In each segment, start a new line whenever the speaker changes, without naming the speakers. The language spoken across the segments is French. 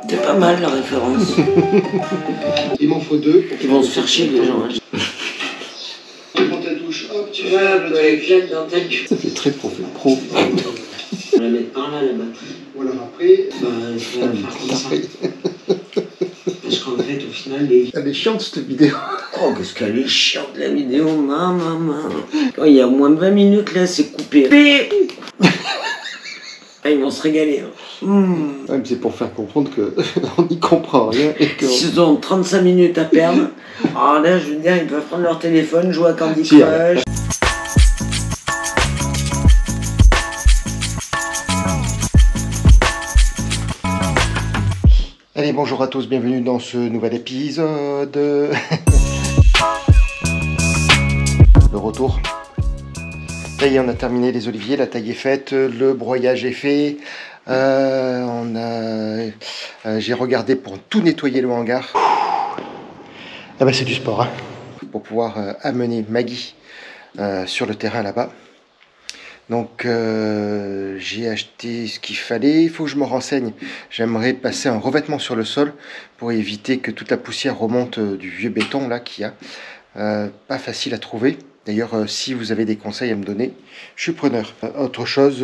C'est pas mal la référence.
Il m'en faut deux.
Ils vont se faire chier les gens.
Tu prends ta douche, hop, tu
Ouais, avec l'aide dans ta gueule.
Ça fait très pro.
On va la mettre par là, la batterie.
Ou alors après.
Bah, il faut la faire comme ça. Parce qu'en fait, au final, les...
Elle est chiante cette vidéo.
Oh, qu'est-ce qu'elle est chiante la vidéo, maman. Oh, il y a moins de 20 minutes là, c'est coupé. Ah, ils vont se régaler. Hein.
Ouais, mais c'est pour faire comprendre qu'on n'y comprend rien et que.
S'ils ont 35 minutes à perdre, alors là, je veux dire, ils peuvent prendre leur téléphone, jouer à Candy Crush.
Allez, bonjour à tous, bienvenue dans ce nouvel épisode. Le retour. Ça y est, on a terminé les oliviers, la taille est faite, le broyage est fait. J'ai regardé pour tout nettoyer le hangar. Ah bah c'est du sport, hein. Pour pouvoir amener Maggie sur le terrain là-bas. Donc j'ai acheté ce qu'il fallait, il faut que je me renseigne. J'aimerais passer un revêtement sur le sol pour éviter que toute la poussière remonte du vieux béton là qu'il y a. Pas facile à trouver. D'ailleurs, si vous avez des conseils à me donner, je suis preneur. Autre chose,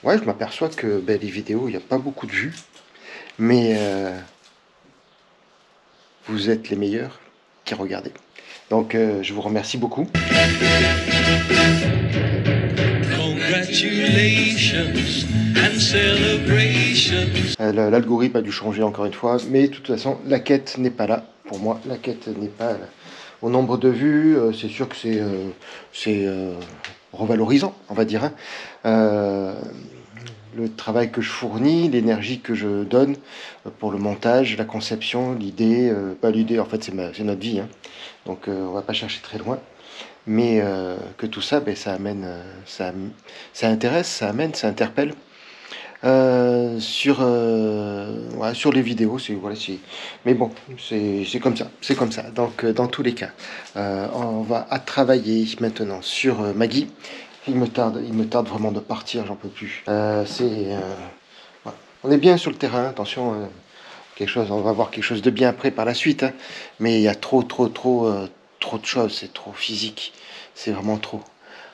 ouais, je m'aperçois que les vidéos, il n'y a pas beaucoup de vues. Mais vous êtes les meilleurs qui regardez. Donc, je vous remercie beaucoup. L'algorithme a dû changer encore une fois. Mais de toute façon, la quête n'est pas là. Pour moi, la quête n'est pas là. Au nombre de vues, c'est sûr que c'est revalorisant, on va dire. Hein. Le travail que je fournis, l'énergie que je donne pour le montage, la conception, l'idée, pas l'idée, en fait c'est notre vie. Hein. Donc on va pas chercher très loin. Mais que tout ça, ça amène, ça intéresse, ça amène, ça interpelle. Sur les vidéos, mais bon, c'est comme ça. Donc dans tous les cas, on va travailler maintenant sur Maggie. Il me tarde vraiment de partir, j'en peux plus. Voilà. On est bien sur le terrain, attention, on va voir quelque chose de bien après par la suite, hein, mais il y a trop de choses, c'est trop physique, c'est vraiment trop.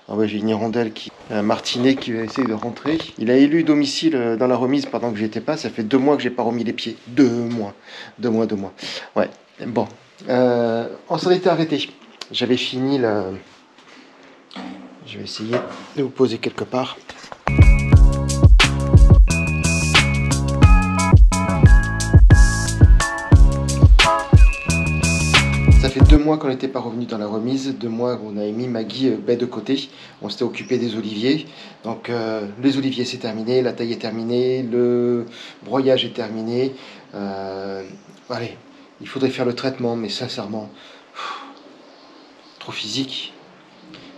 Ah ouais, j'ai une hirondelle un martinet qui va essayer de rentrer. Il a élu domicile dans la remise pendant que j'étais pas. Ça fait 2 mois que j'ai pas remis les pieds. 2 mois. 2 mois. Ouais. Bon. On s'en était arrêté. J'avais fini la... Je vais essayer de vous poser quelque part. Ça fait 2 mois qu'on n'était pas revenu dans la remise, 2 mois qu'on avait mis Maggie de côté, on s'était occupé des oliviers, donc les oliviers c'est terminé, la taille est terminée, le broyage est terminé, allez, il faudrait faire le traitement, mais sincèrement, trop physique,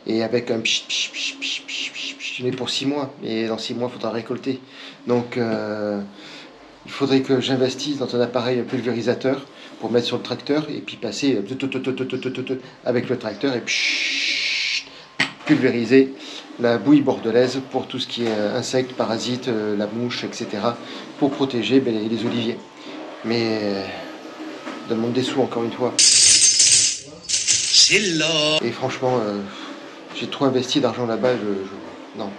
et avec un je l'ai pour 6 mois, et dans 6 mois il faudra récolter, donc il faudrait que j'investisse dans un appareil pulvérisateur, pour mettre sur le tracteur et puis passer avec le tracteur et pulvériser la bouille bordelaise pour tout ce qui est insectes, parasites, la mouche, etc. pour protéger les oliviers. Mais demande des sous encore une fois. Et franchement, j'ai trop investi d'argent là-bas. Non.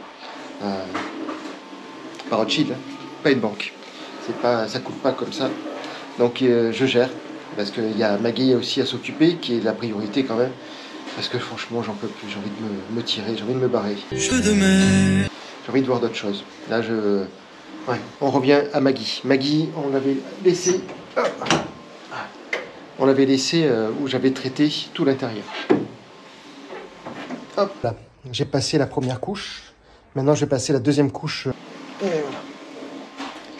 Pas Rothschild, hein, pas une banque. Ça coûte pas comme ça. Donc je gère. Parce qu'il y a Maggie aussi à s'occuper, qui est la priorité quand même. Parce que franchement, j'en peux plus, j'ai envie de me tirer, j'ai envie de me barrer. J'ai envie de voir d'autres choses. Là, ouais, on revient à Maggie. Maggie, on l'avait laissé... On l'avait laissé où j'avais traité tout l'intérieur. Hop là, j'ai passé la première couche. Maintenant, je vais passer la deuxième couche. Et voilà.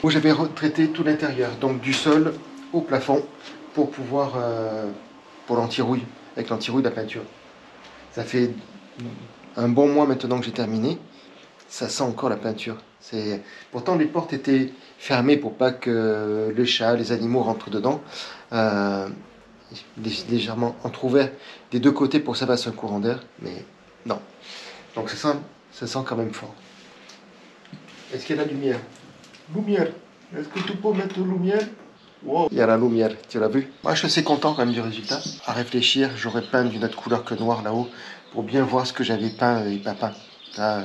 Où j'avais retraité tout l'intérieur. Donc du sol au plafond. Pour pouvoir, pour l'anti-rouille, avec l'anti-rouille de la peinture. Ça fait un bon mois maintenant que j'ai terminé, ça sent encore la peinture. Pourtant les portes étaient fermées pour pas que les chats, les animaux rentrent dedans, légèrement entrouvert des deux côtés pour que ça fasse un courant d'air, mais non. Donc ça sent quand même fort. Est-ce qu'il y a la lumière? Lumière. Est-ce que tu peux mettre lumière? Wow. Il y a la lumière, tu l'as vu? Moi, je suis assez content quand même du résultat. À réfléchir, j'aurais peint d'une autre couleur que noir là-haut pour bien voir ce que j'avais peint et pas peint. Là,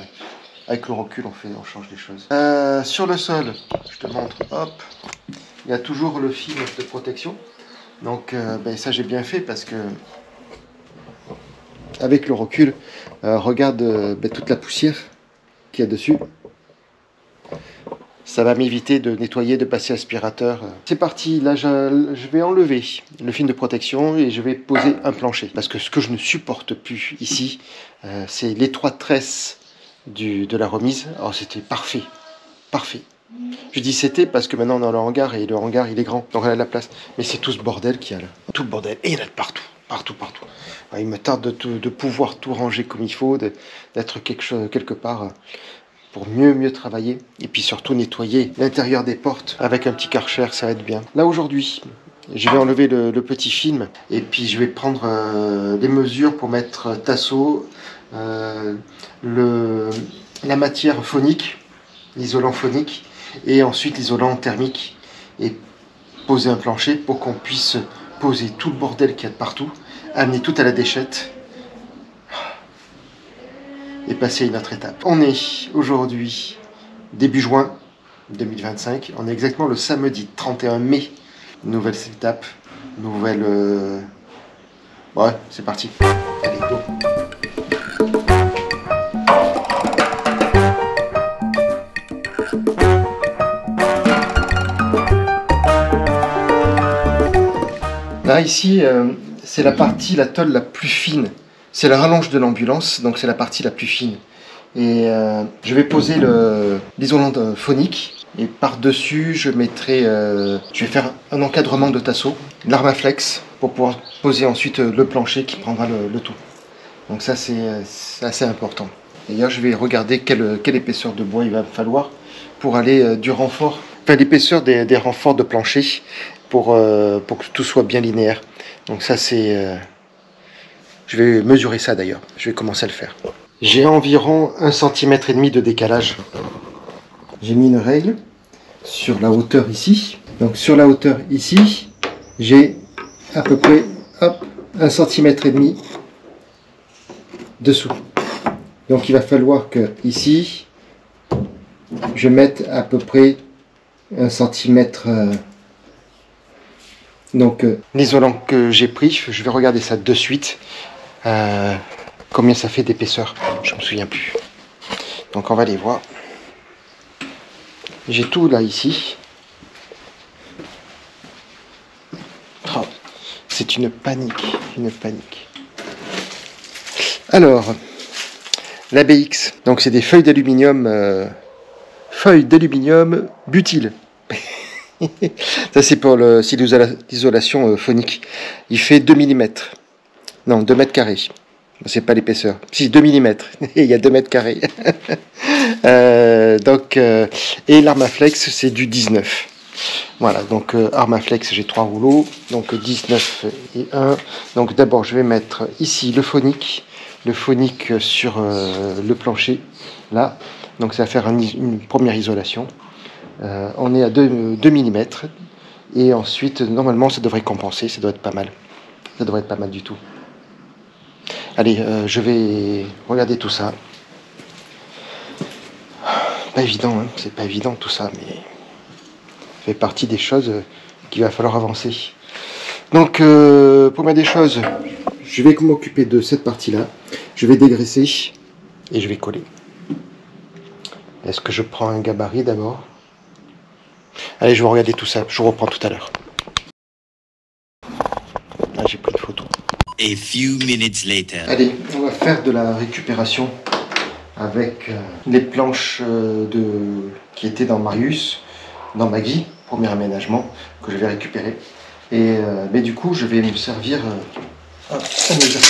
avec le recul, on change les choses. Sur le sol, je te montre, hop, il y a toujours le film de protection. Donc, ça j'ai bien fait parce que avec le recul, regarde toute la poussière qu'il y a dessus. Ça va m'éviter de nettoyer, de passer aspirateur. C'est parti, là je vais enlever le film de protection et je vais poser un plancher. Parce que ce que je ne supporte plus ici, c'est l'étroite tresse de la remise. Alors c'était parfait, parfait. Je dis c'était parce que maintenant on a le hangar et le hangar il est grand, donc on a de la place. Mais c'est tout ce bordel qu'il y a là. Tout le bordel, et il y en a de partout, partout, partout. Il me tarde de pouvoir tout ranger comme il faut, d'être quelque part pour mieux travailler. Et puis surtout nettoyer l'intérieur des portes avec un petit Karcher, ça va être bien. Là aujourd'hui, je vais enlever le petit film et puis je vais prendre les mesures pour mettre tasseau, la matière phonique, l'isolant phonique, et ensuite l'isolant thermique, et poser un plancher pour qu'on puisse poser tout le bordel qu'il y a de partout, amener tout à la déchette et passer à une autre étape. On est aujourd'hui début juin 2025, on est exactement le samedi 31 mai, nouvelle étape, nouvelle... Ouais, c'est parti, allez go. Là, ici, c'est la partie, la tôle la plus fine. C'est la rallonge de l'ambulance, donc c'est la partie la plus fine. Et je vais poser l'isolant phonique. Et par-dessus, je mettrai... je vais faire un encadrement de tasseau, l'Armaflex, pour pouvoir poser ensuite le plancher qui prendra le tout. Donc ça, c'est assez important. D'ailleurs, je vais regarder quelle épaisseur de bois il va me falloir pour aller du renfort, enfin l'épaisseur des renforts de plancher, pour que tout soit bien linéaire. Donc ça c'est... je vais mesurer ça d'ailleurs, je vais commencer à le faire. J'ai environ 1,5 cm de décalage. J'ai mis une règle sur la hauteur ici. Donc sur la hauteur ici, j'ai à peu près 1,5 cm dessous. Donc il va falloir que ici, je mette à peu près 1 cm. Donc l'isolant que j'ai pris, je vais regarder ça de suite. Combien ça fait d'épaisseur, je me souviens plus. Donc on va aller voir. J'ai tout là ici. Oh, c'est une panique, une panique. Alors, l'ABX, donc c'est des feuilles d'aluminium butyle. Ça c'est pour l'isolation phonique. Il fait 2 mm. Non, 2 mètres carrés. C'est pas l'épaisseur. Si, 2 mm. Il y a 2 mètres carrés. Et l'Armaflex, c'est du 19. Voilà, donc Armaflex, j'ai 3 rouleaux. Donc 19 et 1. Donc d'abord, je vais mettre ici le phonique sur le plancher. Là. Donc ça va faire une première isolation. On est à 2 mm. Et ensuite, normalement, ça devrait compenser. Ça doit être pas mal. Ça devrait être pas mal du tout. Allez, je vais regarder tout ça. Pas évident, hein, c'est pas évident tout ça, mais ça fait partie des choses qu'il va falloir avancer. Donc, première des choses, je vais m'occuper de cette partie-là. Je vais dégraisser et je vais coller. Est-ce que je prends un gabarit d'abord? Allez, je vais regarder tout ça. Je vous reprends tout à l'heure. Ah, j'ai pris une photo.
A few minutes later.
Allez, on va faire de la récupération avec les planches qui étaient dans Marius, dans Maggie, premier aménagement que je vais récupérer. Et mais du coup, je vais me servir. On mesure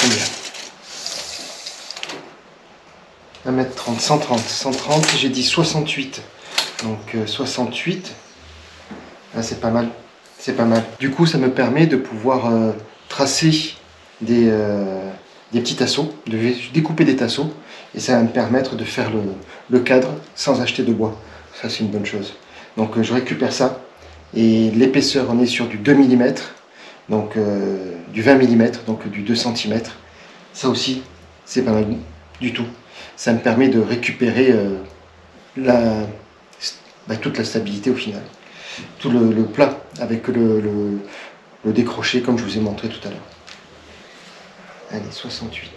combien? 1m30, 130, j'ai dit 68. Donc 68, ah, c'est pas mal. C'est pas mal. Du coup, ça me permet de pouvoir tracer des petits tasseaux, de découper des tasseaux, et ça va me permettre de faire le cadre sans acheter de bois. Ça, c'est une bonne chose. Donc je récupère ça. Et l'épaisseur, on est sur du 2 mm, donc du 20 mm, donc du 2 cm. Ça aussi, c'est pas mal du tout. Ça me permet de récupérer toute la stabilité au final. Tout le plat avec le décroché comme je vous ai montré tout à l'heure. Allez, 68.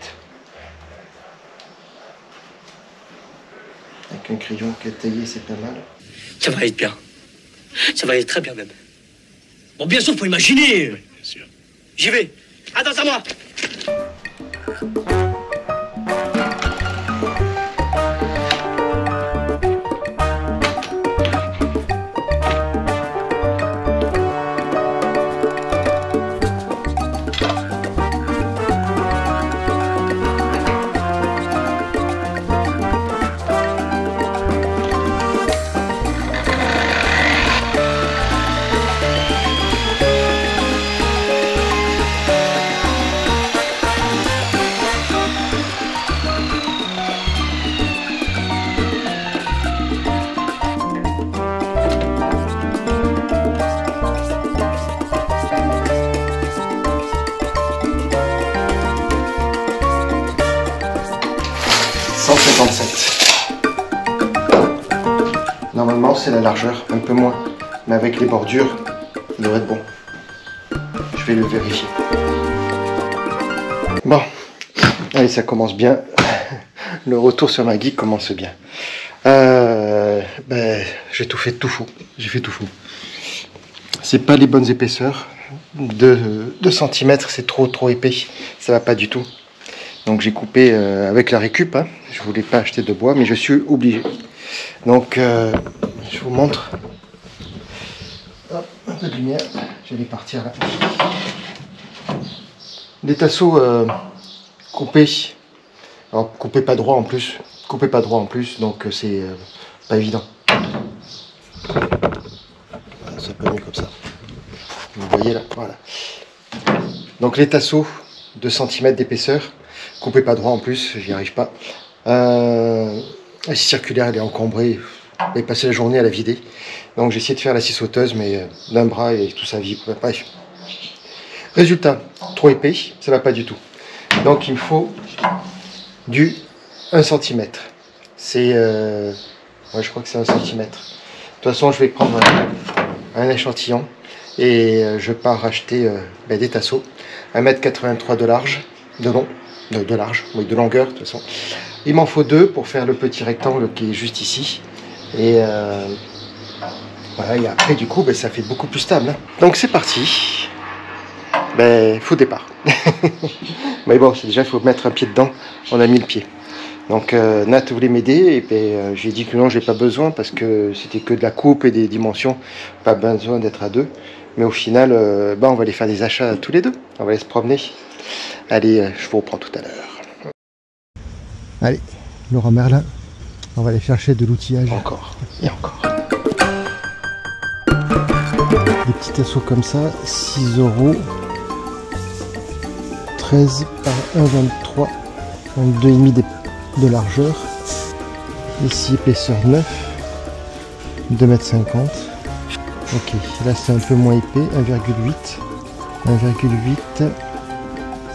Avec un crayon qui est taillé, c'est pas mal.
Ça va être bien. Ça va aller très bien même. Bon, bien sûr, faut imaginer. Oui, bien sûr. J'y vais. Attends à moi.
Normalement c'est la largeur, un peu moins, mais avec les bordures, il devrait être bon. Je vais le vérifier. Bon, allez, ça commence bien. Le retour sur ma guide commence bien. J'ai tout fait tout faux. J'ai fait tout faux. C'est pas les bonnes épaisseurs. 2 cm, c'est trop épais. Ça va pas du tout. Donc j'ai coupé avec la récup. Hein. Je voulais pas acheter de bois, mais je suis obligé. Donc je vous montre. Hop, un peu de lumière. J'allais partir là. Les tasseaux coupés. Alors coupez pas droit en plus. Coupez pas droit en plus, donc c'est pas évident. C'est un peu mieux comme ça. Vous voyez là, voilà. Donc les tasseaux, 2 cm d'épaisseur. Coupez pas droit en plus, j'y arrive pas. La scie circulaire, elle est encombrée. J'ai passé la journée à la vider. Donc j'ai essayé de faire la scie sauteuse, mais d'un bras et tout ça vibre. Bref. Résultat, trop épais, ça va pas du tout. Donc il me faut du 1 cm. C'est... ouais, je crois que c'est 1 cm. De toute façon, je vais prendre un échantillon et je pars acheter des tasseaux. 1,83 m de large, de long, de large, oui, de longueur de toute façon. Il m'en faut 2 pour faire le petit rectangle qui est juste ici. Et voilà, et après du coup, ça fait beaucoup plus stable. Hein. Donc c'est parti. Faux départ. Mais bon, déjà, il faut mettre un pied dedans. On a mis le pied. Donc Nat voulait m'aider et puis j'ai dit que non, j'ai pas besoin parce que c'était que de la coupe et des dimensions, pas besoin d'être à 2. Mais au final, on va aller faire des achats tous les deux. On va aller se promener. Allez, je vous reprends tout à l'heure. Allez, Laura Merlin, on va aller chercher de l'outillage. Encore et encore. Des petits tasseaux comme ça, 6 €, 13 par 1,23, donc 2,5 de largeur. Ici épaisseur 9, 2,50 m. Ok, là c'est un peu moins épais, 1,8. 1,8,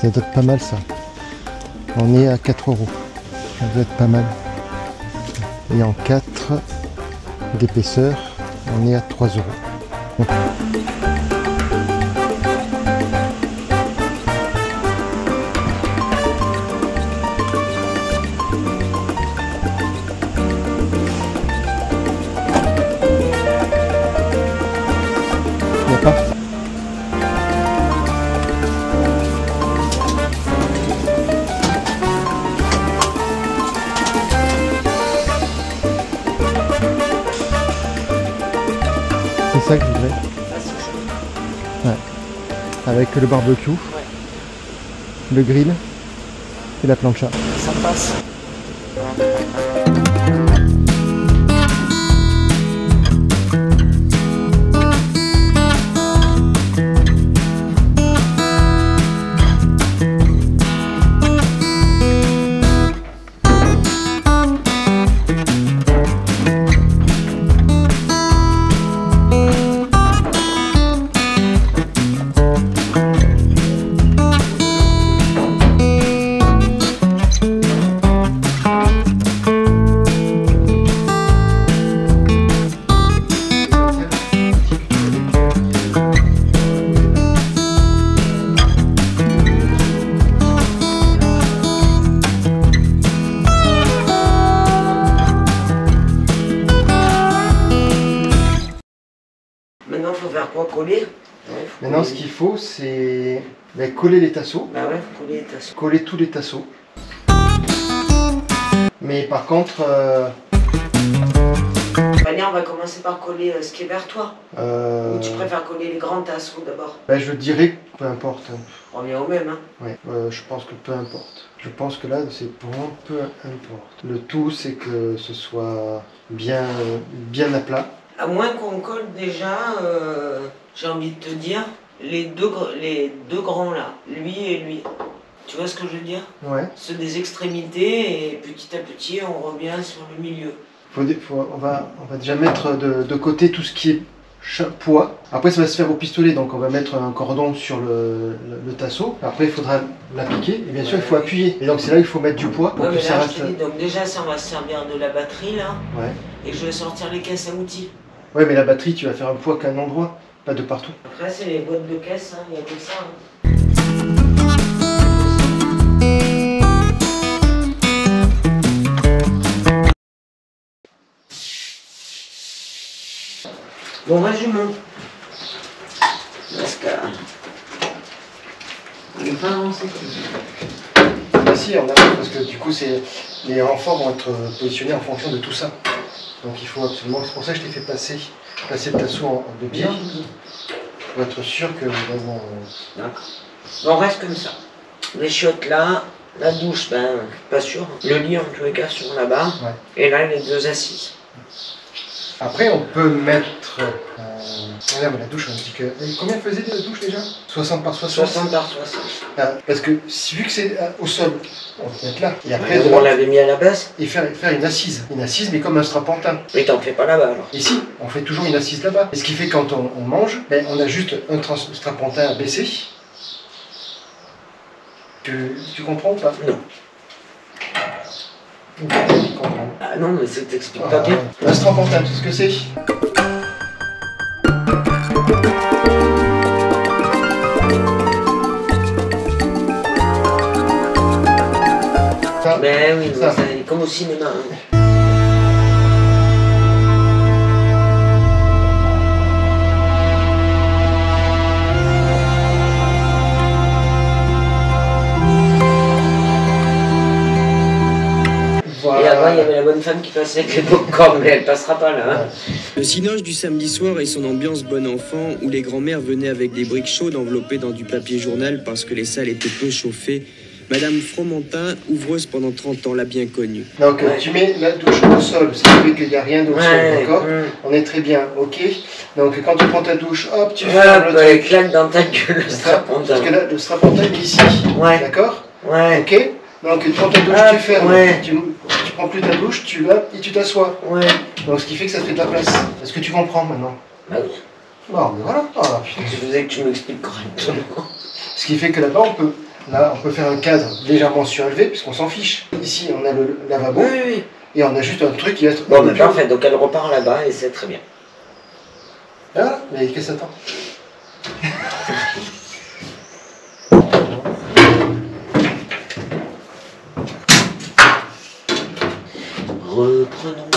ça doit être pas mal ça. On est à 4 €. Ça doit être pas mal. Et en 4 d'épaisseur, on est à 3 €. Donc, c'est ça que je voudrais. Ouais. Avec le barbecue, le grill et la plancha. Ça passe.
Maintenant, il faut faire quoi? Coller? Ouais, faut
Maintenant,
coller.
ce qu'il faut, c'est coller les tasseaux.
Bah ouais, faut coller les tasseaux.
Coller tous les tasseaux. Mais par contre,
Fania, on va commencer par coller ce qui est vers toi. Ou tu préfères coller les grands tasseaux d'abord?
je dirais que peu importe.
On revient au même, hein.
Ouais, je pense que peu importe. Je pense que là, c'est vraiment peu importe. Le tout, c'est que ce soit bien à plat.
À moins qu'on colle déjà, j'ai envie de te dire, les deux grands là, lui et lui. Tu vois ce que je veux dire?
Ouais.
Ceux des extrémités et petit à petit on revient sur le milieu.
On va déjà mettre de côté tout ce qui est poids. Après, ça va se faire au pistolet, donc on va mettre un cordon sur le tasseau. Après, il faudra l'appliquer et bien sûr, il faut appuyer. Et donc, c'est là qu'il faut mettre du poids pour
Ouais,
que
mais
ça
là,
reste.
je te dis, donc déjà ça on va se servir de la batterie là,
Ouais.
et je vais sortir les caisses à outils.
Ouais, mais la batterie, tu vas faire un poids qu'à un endroit, pas de partout.
Après c'est les boîtes de caisse, il n'y a que ça. Hein. Bon, résumons. Parce que... On n'est pas avancé.
Ah si, on avance parce que du coup, les renforts vont être positionnés en fonction de tout ça. Donc il faut absolument, c'est pour ça que je t'ai fait passer le tasseau en deux pieds, pour être sûr que vraiment...
D'accord. Bon, on reste comme ça. Les chiottes là, la douche, ben, pas sûr. Le lit en tous les cas sur là-bas.
Ouais.
Et là, les deux assises.
Après, on peut mettre... Là, mais la douche, on dit que... Combien faisait la douche déjà? 60 par 60.
60 par 60.
Ah, parce que vu que c'est au sol, on peut mettre là. Et après,
On l'avait mis à la base.
et faire une assise. Une assise, mais comme un strapontin.
Mais t'en fais pas là-bas alors.
Ici, on fait toujours une assise là-bas. Et ce qui fait que quand on mange, on a juste un strapontin à baisser. Tu comprends ou pas?
Non.
Tu comprends.
Ah non, mais ça t'explique pas bien.
Un strapontin, tu sais ce que c'est? Ça,
Ben oui,
ça.
c'est comme au cinéma. Hein.
Voilà.
Et avant, il y avait la bonne femme qui passait avec les popcorn, mais elle passera pas là. Hein.
Le cinoche du samedi soir et son ambiance bon enfant, où les grands-mères venaient avec des briques chaudes enveloppées dans du papier journal parce que les salles étaient peu chauffées. Madame Fromentin, ouvreuse pendant 30 ans, l'a bien connue.
Donc tu mets la douche au sol, ce qui fait qu'il n'y a rien au sol, d'accord? On est très bien, ok? Donc quand tu prends ta douche, hop, tu fermes le
Voilà,
truc.
claque dans ta gueule le strapontin.
Parce que là, le strapontin est ici,
Ouais.
d'accord?
Ouais,
Ok? Donc tu prends ta douche,
Hop,
tu fermes,
ouais.
tu prends plus ta douche, tu vas et tu t'assois.
ouais.
Donc ce qui fait que ça te fait de la place. Est-ce que tu comprends maintenant?
Bah oui.
Non, mais voilà. Ah, putain.
Je voulais que tu m'expliques correctement.
Ce qui fait que là-bas, on peut faire un cadre légèrement surélevé, puisqu'on s'en fiche. Ici, on a le lavabo,
Oui, oui, oui.
et on a juste un truc qui va être...
Bon, mais parfait, donc elle repart là-bas et c'est très bien.
Ah, mais qu'est-ce que ça attend?
Reprenons.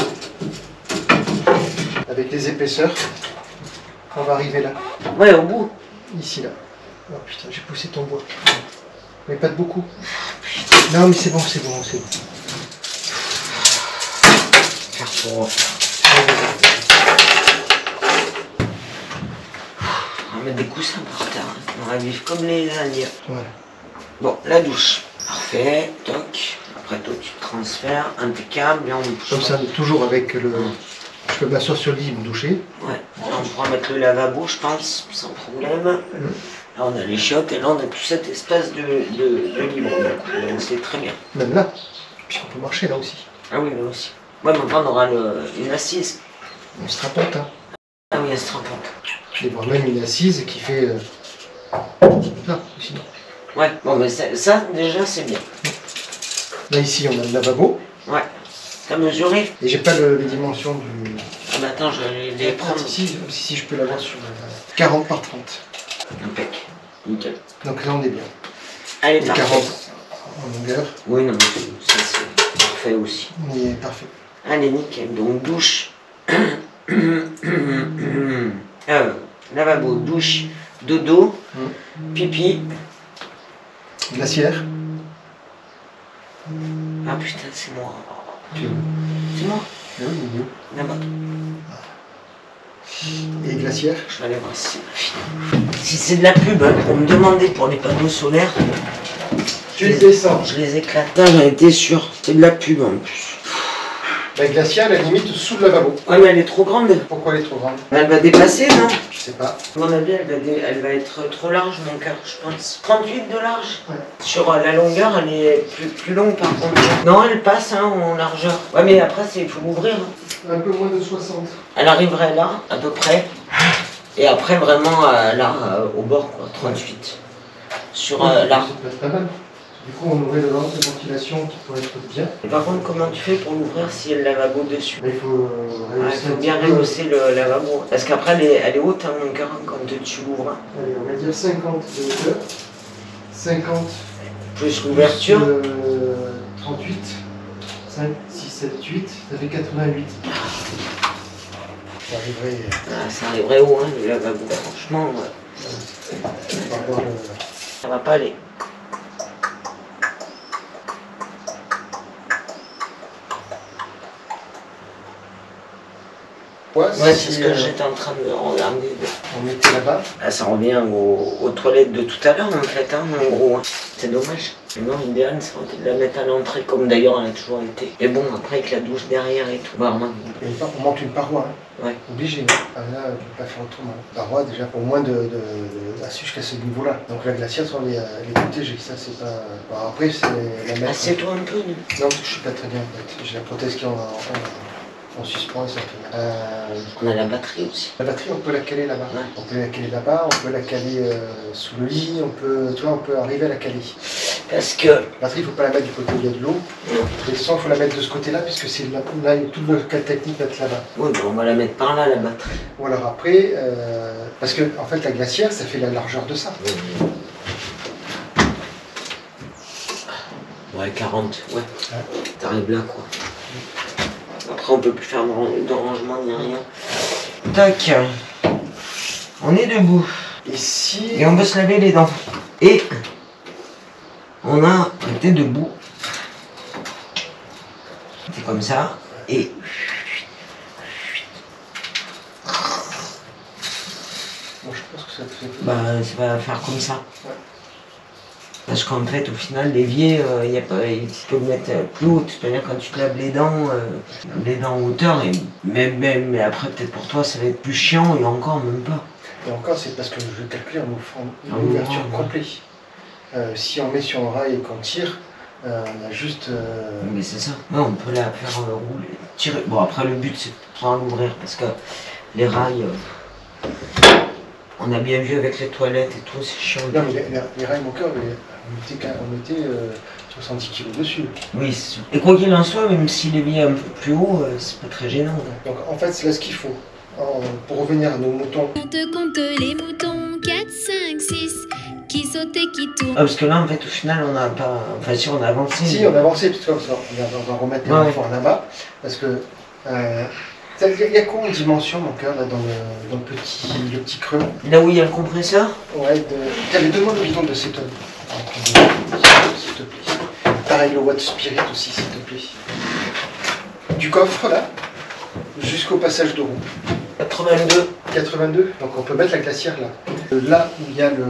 Avec les épaisseurs, on va arriver là.
Ouais, au bout.
Ici, là. Oh putain, j'ai poussé ton bois. Mais pas de beaucoup. Non, mais c'est bon, c'est bon, c'est bon.
Faire pour... On va mettre des coussins par terre. Hein. On va vivre comme les Indiens.
Voilà.
Bon, la douche. Parfait, toc. Après, toi, tu transfères, impeccable, et on bouge.
Comme ça, toujours avec le... Je peux m'asseoir sur le lit, me doucher.
Ouais, là, on pourra mettre le lavabo, je pense, sans problème. Là, on a les chiottes, et là, on a tout cet espace de libre. Donc, c'est très bien.
Même là. Puis on peut marcher là aussi.
Ah oui, là aussi. Ouais, mais enfin, on aura une assise.
On se raconte, hein.
Ah oui, elle se raconte.
Je vais voir même une assise qui fait... Là, sinon.
Ouais, bon, mais ça déjà, c'est bien.
Là, ici, on a le lavabo.
Ouais. T'as mesuré?
Et j'ai pas les dimensions du...
Ah bah attends, je vais les prendre.
Si, je peux l'avoir sur 40 par 30.
Impec. Nickel.
Donc là, on est bien.
Allez,
Et
parfait.
40 en longueur.
Oui, non, mais ça, c'est parfait aussi.
On y est parfait.
Allez, nickel. Donc, douche. lavabo, douche, dodo, pipi.
Glacière.
Ah putain, c'est moi.
Tu-
C'est moi.
Oui, oui, oui.
Là-bas.
Et glacière.
Je vais aller voir si c'est fini. Si c'est de la pub, hein, pour me demander pour les panneaux solaires,
Tu les descends.
je les éclate. Putain, j'en étais sûr. C'est de la pub en plus.
La glacière, la limite sous le lavabo.
Ouais, mais elle est trop grande.
Pourquoi elle est trop grande?
Elle va dépasser, non?
Je sais pas.
À mon avis, elle va être trop large, mon cœur, je pense. 38 de large.
Ouais.
Sur la longueur, elle est plus longue par contre. Non, elle passe hein, en largeur. Ouais, mais après, il faut l'ouvrir. Hein.
Un peu moins de 60.
Elle arriverait là, à peu près. Et après, vraiment, là, au bord, quoi, 38. Sur là.
Ça peut être pas mal. Du coup, on ouvrait le ventre de ventilation qui pourrait être bien.
Et par contre, comment tu fais pour l'ouvrir si il y a le lavabo dessus?
Mais il faut
Il faut bien rehausser le lavabo. Parce qu'après, elle est haute, hein, mon cœur, quand tu l'ouvres. Hein.
Allez, on va dire 50 de hauteur. 50
Plus l'ouverture.
38. 5, 6, 7, 8. Ça fait 88. Ça arriverait.
Ah, ça arriverait haut, hein, le lavabo. Franchement,
Par rapport
ça va pas aller.
Ouais,
C'est ce que j'étais en train de regarder.
On mettait là-bas.
Ah, ça revient aux toilettes de tout à l'heure en fait, hein, en gros. C'est dommage. Non, l'idéal, ça aurait été de la mettre à l'entrée comme d'ailleurs elle a toujours été. Et bon, après avec la douche derrière et tout. Bah,
Et on monte une paroi. Hein.
Ouais.
Obligé. Hein. Ah, là, on ne peut pas faire autrement. Paroi, déjà, pour moins jusqu'à ce niveau-là. Donc la glacière sur les protégés. Ça, c'est pas. Bon, après, c'est la mettre.
Assieds-toi un peu, nous.
Non, je suis pas très bien en fait. J'ai la prothèse qui est en suspens et ça fait.
On a la batterie aussi.
La batterie, on peut la caler là-bas.
Ouais.
On peut la caler là-bas, on peut la caler sous le lit, on peut arriver à la caler.
Parce que.
La batterie, il ne faut pas la mettre du côté où il y a de l'eau.
Non.
Et sans, il faut la mettre de ce côté-là, puisque c'est là, tout le cas technique va être là-bas.
Oui, bah, on va la mettre par là, la batterie.
Ou alors après, parce que en fait, la glacière, ça fait la largeur de ça.
Ouais, 40, ouais. T'arrives là, quoi. Après, on peut plus faire de rangement ni rien. Tac. On est debout.
Et si.
Et on veut se laver les dents. Et on a été debout. C'est comme ça. Et
Bon, je pense que ça te fait.
bah, ça va faire comme ça.
Ouais.
Parce qu'en fait, au final, l'évier, tu peux le mettre plus haut. C'est-à-dire quand tu te laves les dents en hauteur, et mais après, peut-être pour toi, ça va être plus chiant, et encore, même pas.
Et encore, c'est parce que je calcule en ouvrant
En
une ouverture
ouvrant, ouais.
complète. Si on met sur un rail et qu'on tire, on a juste.
Mais c'est ça. Ouais, on peut la faire rouler, tirer. Bon, après, le but, c'est de pouvoir l'ouvrir, parce que les rails, on a bien vu avec les toilettes et tout, c'est chiant.
Non, mais les rails, mon cœur, on mettait 70 kg dessus.
Oui, c'est sûr. Et quoi qu'il en soit, même si l'évier est un peu plus haut, c'est pas très gênant.
Donc en fait, c'est là ce qu'il faut. Pour revenir à nos moutons.
On te compte les moutons 4, 5, 6 qui sautent et qui tournent.
Ah, parce que là, en fait, au final, on n'a pas. Enfin, si, on a avancé.
Si, on a avancé, parce que on va remettre les
Ouais.
enfants là-bas. Parce que. Il y a quoi en dimension, mon cœur, là, dans le petit creux?
Là où il y a le compresseur.
Ouais, t'avais deux mots de bidon de cétone. S'il te plaît. Pareil, le Watt Spirit aussi, s'il te plaît. Du coffre, là, jusqu'au passage de roue.
82.
82, donc on peut mettre la glacière là. Là où il y a le...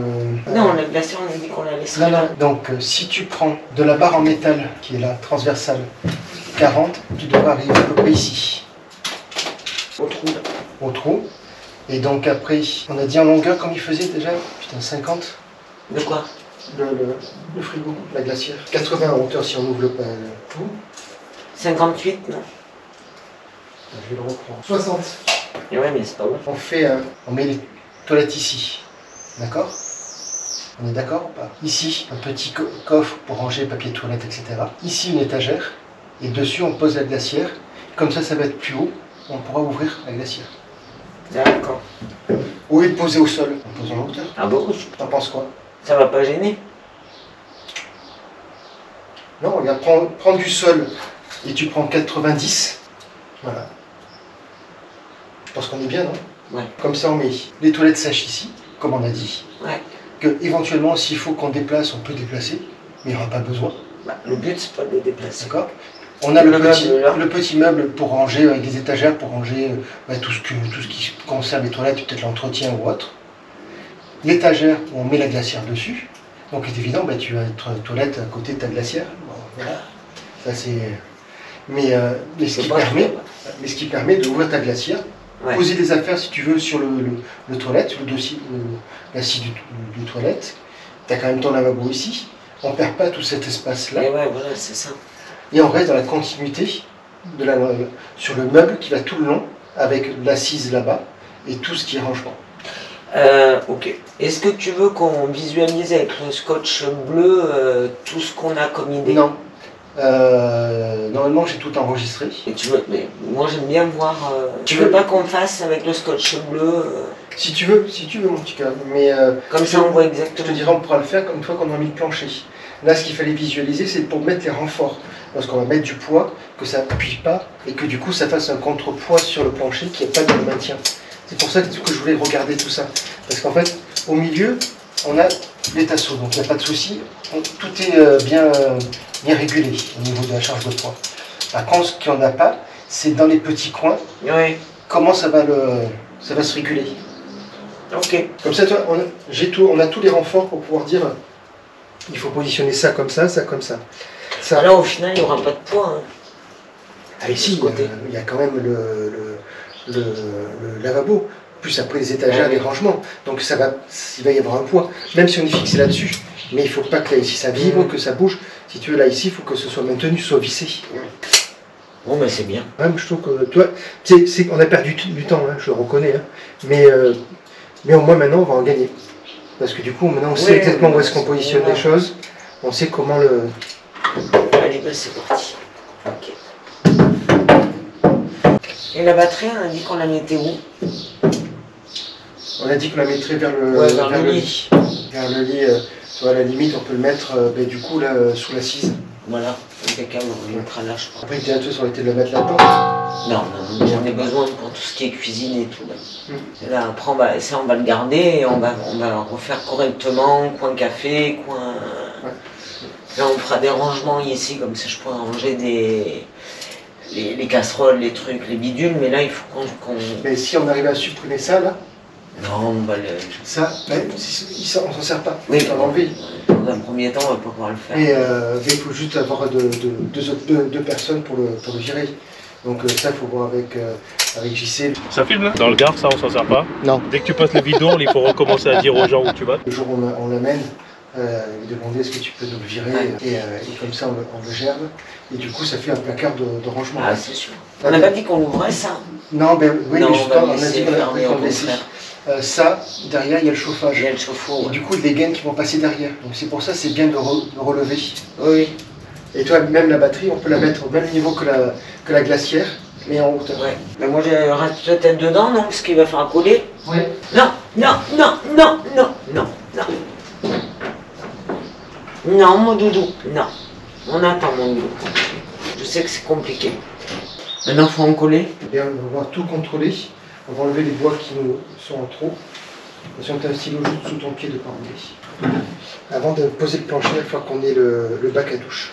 Non, la glacière, on a dit qu'on la laisserait
Là,
là.
là. Donc si tu prends de la barre en métal, qui est là, transversale, 40, tu devras arriver à peu près ici,
Au trou.
au trou. Et donc après, on a dit en longueur, comme il faisait déjà, putain, 50,
De quoi?
le frigo, la glacière. 80 en hauteur si on ouvre le trou.
58, non?
Je vais le reprendre. 60.
Et ouais, mais c'est pas bon.
On met les toilettes ici. D'accord? On est d'accord ou pas? Ici, un petit coffre pour ranger papier de toilette, etc. Ici, une étagère. Et dessus, on pose la glacière. Comme ça va être plus haut. On pourra ouvrir la glacière.
D'accord.
Au lieu de poser au sol, on pose en hauteur.
Ah bon?
T'en penses quoi?
Ça va pas gêner?
Non, regarde, prends du sol et tu prends 90. Voilà. Je pense qu'on est bien, non?
Ouais.
Comme ça, on met les toilettes sèches ici, comme on a dit.
Ouais.
Que éventuellement, s'il faut qu'on déplace, on peut déplacer, mais il n'y aura pas besoin.
Bah, le but, c'est pas de le déplacer.
D'accord. On a le
meuble,
petit meuble pour ranger, avec des étagères pour ranger tout ce qui concerne les toilettes, peut-être l'entretien ou autre. L'étagère où on met la glacière dessus. Donc c'est évident, tu as une toilette à côté de ta glacière. Bon, voilà. Ça c'est. Mais ce qui permet d'ouvrir ta glacière, poser des affaires si tu veux sur le toilette, le dossier, la scie du toilette. Tu as quand même ton lavabo ici. On ne perd pas tout cet espace-là.
Et ouais, voilà, c'est ça.
Et on reste dans la continuité sur le meuble qui va tout le long avec l'assise là-bas et tout ce qui est rangement.
Ok. Est-ce que tu veux qu'on visualise avec le scotch bleu tout ce qu'on a comme idée?
Non. Normalement j'ai tout enregistré.
Et mais moi j'aime bien voir. Tu veux pas qu'on fasse avec le scotch bleu
Si tu veux mon petit gars. Mais
comme ça on voit exactement.
Je te dirais on pourra le faire comme une fois qu'on a mis le plancher. Là ce qu'il fallait visualiser c'est pour mettre les renforts. Parce qu'on va mettre du poids, que ça n'appuie pas et que du coup ça fasse un contrepoids sur le plancher qui n'est pas dans le maintien. C'est pour ça que je voulais regarder tout ça. Parce qu'en fait au milieu on a les tasseaux, donc il n'y a pas de souci. Tout est bien régulé au niveau de la charge de poids. Par contre, ce qu'il n'y en a pas, c'est dans les petits coins.
Oui.
Comment ça va se réguler.
Ok.
Comme ça, toi, on a tous les renforts pour pouvoir dire il faut positionner ça comme ça comme ça. Ça.
Alors au final, il n'y aura pas de poids. Hein.
Ah, ici, il y a quand même le lavabo. Plus après les étagères, les rangements. Donc il va y avoir un poids. Même si on est fixé là-dessus. Mais il ne faut pas que là, ici ça vibre, que ça bouge. Si tu veux là ici, il faut que ce soit maintenu, soit vissé.
Bon ben c'est bien.
Ouais, je trouve que toi, on a perdu du temps, hein, je le reconnais. Hein. Mais au moins maintenant on va en gagner. Parce que du coup maintenant on sait exactement où est-ce qu'on positionne les choses. On sait comment le.
Allez ben c'est parti. Ok. Et la batterie, on a dit qu'on la mettait où?
On a dit qu'on la mettrait vers le lit. Vers le lit, à la limite, on peut le mettre du coup là sous l'assise.
Voilà, quelqu'un on mettra là, je crois.
Après, l'idéal, ça aurait été de le mettre là-dedans.
Non, j'en ai besoin pour tout ce qui est cuisine et tout. Là. Et là après, on va le garder et on va refaire correctement, coin café, coin. Ouais. Là, on fera des rangements ici, comme ça je pourrais ranger les casseroles, les trucs, les bidules, mais là il faut qu'on.
Mais si on arrive à supprimer ça là.
Non, on va le.
Ça, on s'en sert pas.
Oui,
on va l'enlever.
Dans un premier temps, on va pas pouvoir le faire.
Et il faut juste avoir deux personnes pour le virer. Donc ça, il faut voir avec JC.
Ça filme là? Dans le Gard, ça, on s'en sert pas?
Non.
Dès que tu passes le bidon, il faut recommencer à dire aux gens où tu vas.
Le jour où on l'amène, lui demander est-ce que tu peux nous le virer, et comme ça on le gerbe. Et du coup, ça fait un placard de rangement.
Ah, c'est sûr. On n'a pas dit qu'on ouvrait ça?
Non, oui,
non,
mais justement, on a
dit
qu'on laissait. Ça, derrière, il y a le chauffage.
Il y a le chauffe-eau.
Et du coup, des gaines qui vont passer derrière. Donc c'est pour ça c'est bien de relever.
Oui.
Et toi, même la batterie, on peut la mettre au même niveau que la glacière, mais en hauteur.
Ouais. Mais moi, je reste peut-être dedans, non? Parce qu'il va faire coller.
Oui.
Non. Non, mon doudou, non. On attend, mon doudou. Je sais que c'est compliqué. Maintenant, il faut en coller.
Eh bien, on va tout contrôler. On va enlever les bois qui nous sont en trop. Si on a un stylo juste sous ton pied, de ne pas enlever. Avant de poser le plancher, il va falloir qu'on ait le bac à douche.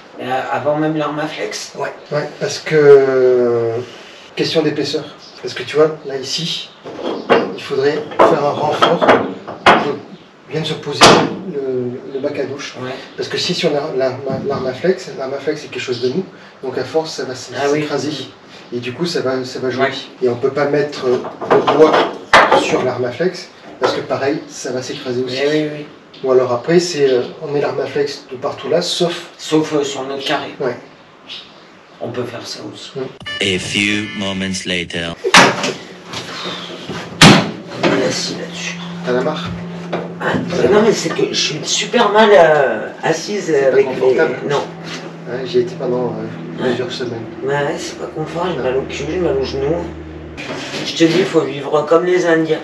Avant même l'Armaflex?
Ouais, parce que... Question d'épaisseur. Parce que tu vois, là, ici, il faudrait faire un renfort pour bien se poser le bac à douche. Ouais. Parce que si on a l'Armaflex c'est quelque chose de mou, donc à force, ça va s'écraser. Oui. Et du coup, ça va jouer. Ouais. Et on ne peut pas mettre le bois sur l'Armaflex, parce que pareil, ça va s'écraser aussi.
Oui.
Ou alors après, on met l'Armaflex de partout là, sauf
sur notre carré.
Ouais.
On peut faire ça aussi.
A few moments later.
On est assis là-dessus.
T'en as marre?
Non, mais c'est que je suis super mal assise avec les... Non.
Ouais, j'y ai été pendant plusieurs semaines.
Ouais, c'est pas confort, j'ai mal au cul, j'ai mal aux genoux. Je te dis, il faut vivre comme les Indiens.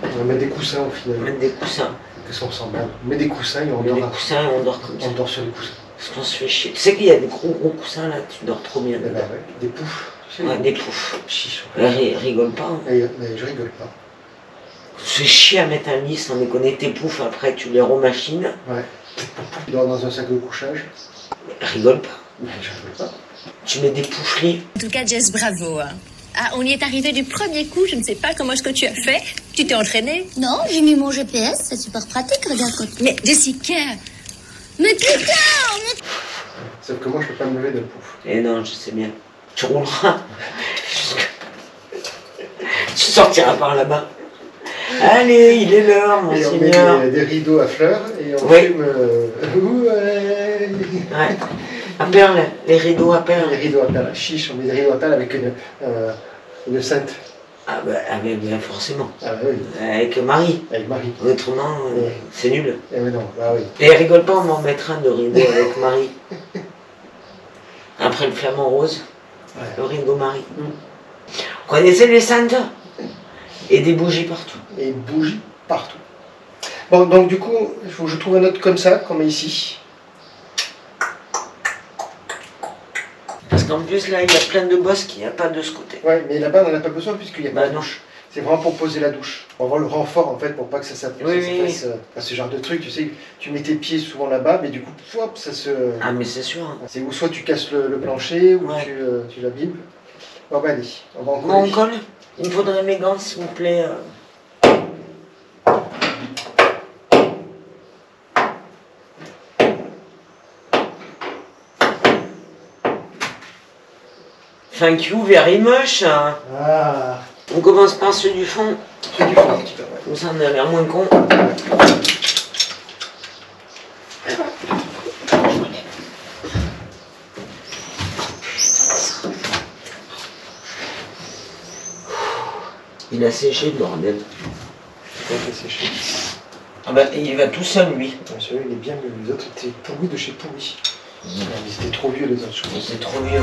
On va mettre des coussins au final.
Mettre des coussins.
Qu'est-ce qu'on s'en bat? On met des coussins et on dort.
Des coussins et on dort comme ça.
On dort sur les coussins.
Parce qu'on se fait chier. Tu sais qu'il y a des gros coussins là, tu dors trop bien.
Ben ouais, des poufs.
Ouais, des poufs.
Chiche.
Rigole pas. Hein.
Mais je rigole pas.
C'est chier à mettre un lit sans déconner tes poufs, après tu les remachines.
Ouais. Tu dors dans un sac de couchage.
Rigole pas.
Mais je rigole pas.
Tu mets des poufs lits.
En tout cas, Jess, bravo. Hein. Ah, on y est arrivé du premier coup, je ne sais pas comment est-ce que tu as fait. Tu t'es entraîné?
Non, j'ai mis mon GPS, c'est super pratique, regarde côté.
Mais Jessica,
Mais putain,
Sauf que moi, je peux pas me lever de pouf.
Eh non, je sais bien. Tu rouleras. Tu sortiras par là-bas. Allez, il est l'heure,
Et on met
monseigneur.
des rideaux à fleurs et on
Oui.
fume. Ouais.
Ouais. À perles, les rideaux à perles.
Les rideaux à perles, chiche, on met des rideaux à perles avec une sainte.
Ah bah, forcément.
Ah bah oui,
Avec Marie.
avec Marie.
Autrement,
Ouais.
c'est nul.
Eh mais non, bah oui.
Et rigole pas, on m'en mettra un de rideau avec Marie. Après le flamant rose,
Ouais.
le rideau Marie. Vous connaissez les saintes? Et des bougies partout.
Et bougies partout. Bon, donc du coup, il faut que je trouve un autre comme ça, qu'on met ici.
Parce qu'en plus, là, il y a plein de bosses qu'il n'y a pas de ce côté.
Ouais, mais là-bas, on n'en a pas besoin puisqu'il n'y a pas
Bah
de
non.
douche. C'est vraiment pour poser la douche. Pour avoir le renfort en fait, pour pas que ça s'appelle.
Oui.
Ce genre de truc, tu sais, tu mets tes pieds souvent là-bas, mais du coup, hop, ça se.
Ah, mais c'est sûr. Hein.
C'est où soit tu casses le plancher, ou
Ouais.
tu l'abîmes. Bon, bah allez, on va en
Bon, on
coller.
colle. Il me faudrait mes gants, s'il vous plaît. Thank you very much.
Ah,
On commence par ceux du fond.
c'est du fond un petit peu. Ouais.
Comme ça, on a l'air moins con. Il a séché le bordel.
C'est pas fait sécher.
Ah bah, il va tout seul, lui.
Ouais, celui-là, il est bien mieux. Les autres étaient pourris de chez pourris. Ils étaient trop vieux, les autres, je crois.
C'est trop vieux.